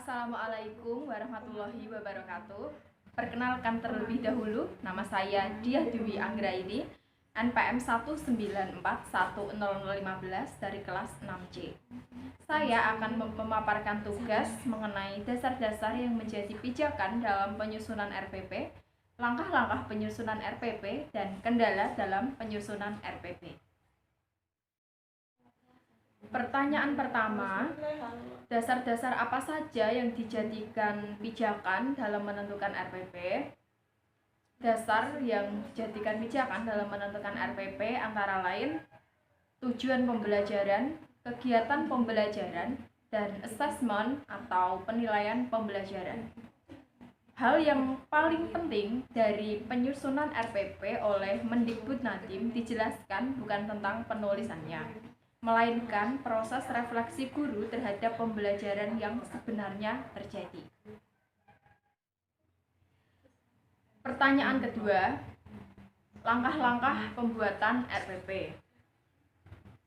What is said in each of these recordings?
Assalamualaikum warahmatullahi wabarakatuh. Perkenalkan terlebih dahulu, nama saya Diah Dewi Anggraini, NPM 1941015 dari kelas 6C. Saya akan memaparkan tugas mengenai dasar-dasar yang menjadi pijakan dalam penyusunan RPP, langkah-langkah penyusunan RPP, dan kendala dalam penyusunan RPP. Pertanyaan pertama, dasar-dasar apa saja yang dijadikan pijakan dalam menentukan RPP? Dasar yang dijadikan pijakan dalam menentukan RPP antara lain tujuan pembelajaran, kegiatan pembelajaran, dan asesmen atau penilaian pembelajaran. Hal yang paling penting dari penyusunan RPP oleh Mendikbudnadim dijelaskan bukan tentang penulisannya, melainkan proses refleksi guru terhadap pembelajaran yang sebenarnya terjadi. Pertanyaan kedua, langkah-langkah pembuatan RPP.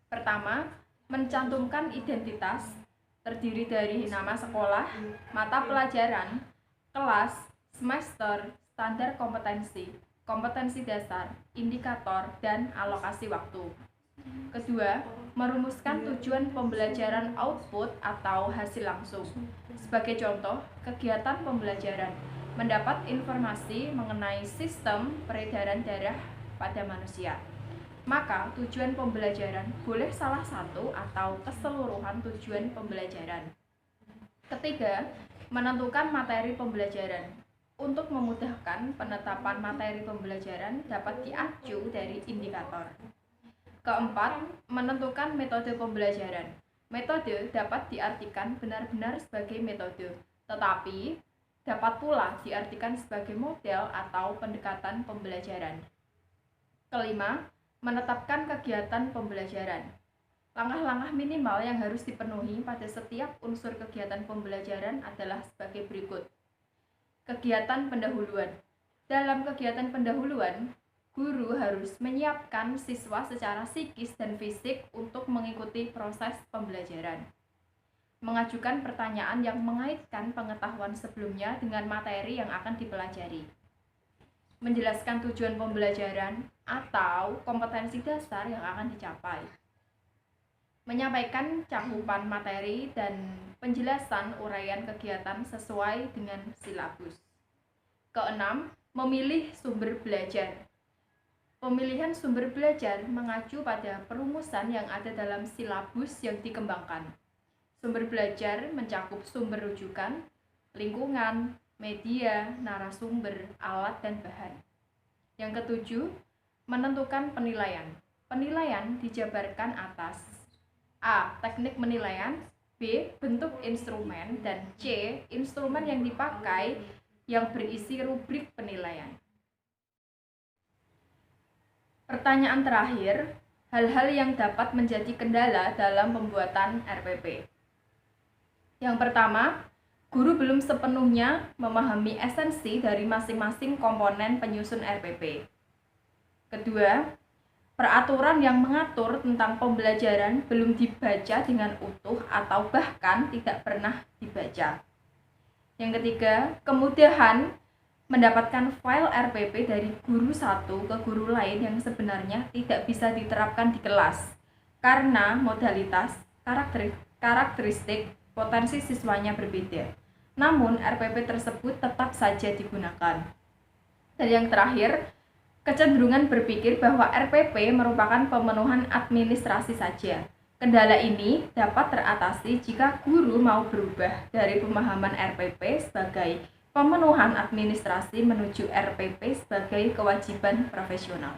Pertama, mencantumkan identitas terdiri dari nama sekolah, mata pelajaran, kelas, semester, standar kompetensi, kompetensi dasar, indikator, dan alokasi waktu. Kedua, merumuskan tujuan pembelajaran output atau hasil langsung. Sebagai contoh, kegiatan pembelajaran mendapat informasi mengenai sistem peredaran darah pada manusia. Maka, tujuan pembelajaran boleh salah satu atau keseluruhan tujuan pembelajaran. Ketiga, menentukan materi pembelajaran. Untuk memudahkan penetapan materi pembelajaran dapat diacu dari indikator. Keempat, menentukan metode pembelajaran. Metode dapat diartikan benar-benar sebagai metode, tetapi dapat pula diartikan sebagai model atau pendekatan pembelajaran. Kelima, menetapkan kegiatan pembelajaran. Langkah-langkah minimal yang harus dipenuhi pada setiap unsur kegiatan pembelajaran adalah sebagai berikut. Kegiatan pendahuluan. Dalam kegiatan pendahuluan, guru harus menyiapkan siswa secara psikis dan fisik untuk mengikuti proses pembelajaran. Mengajukan pertanyaan yang mengaitkan pengetahuan sebelumnya dengan materi yang akan dipelajari. Menjelaskan tujuan pembelajaran atau kompetensi dasar yang akan dicapai. Menyampaikan cakupan materi dan penjelasan uraian kegiatan sesuai dengan silabus. Keenam, memilih sumber belajar. Pemilihan sumber belajar mengacu pada perumusan yang ada dalam silabus yang dikembangkan. Sumber belajar mencakup sumber rujukan, lingkungan, media, narasumber, alat, dan bahan. Yang ketujuh, menentukan penilaian. Penilaian dijabarkan atas A. Teknik penilaian, B. Bentuk instrumen, dan C. Instrumen yang dipakai yang berisi rubrik penilaian. Pertanyaan terakhir, hal-hal yang dapat menjadi kendala dalam pembuatan RPP. Yang pertama, guru belum sepenuhnya memahami esensi dari masing-masing komponen penyusun RPP. Kedua, peraturan yang mengatur tentang pembelajaran belum dibaca dengan utuh atau bahkan tidak pernah dibaca. Yang ketiga, kemudahan mendapatkan file RPP dari guru satu ke guru lain yang sebenarnya tidak bisa diterapkan di kelas karena modalitas, karakteristik, potensi siswanya berbeda. Namun RPP tersebut tetap saja digunakan. Dan yang terakhir, kecenderungan berpikir bahwa RPP merupakan pemenuhan administrasi saja. Kendala ini dapat teratasi jika guru mau berubah dari pemahaman RPP sebagai pemenuhan administrasi menuju RPP sebagai kewajiban profesional.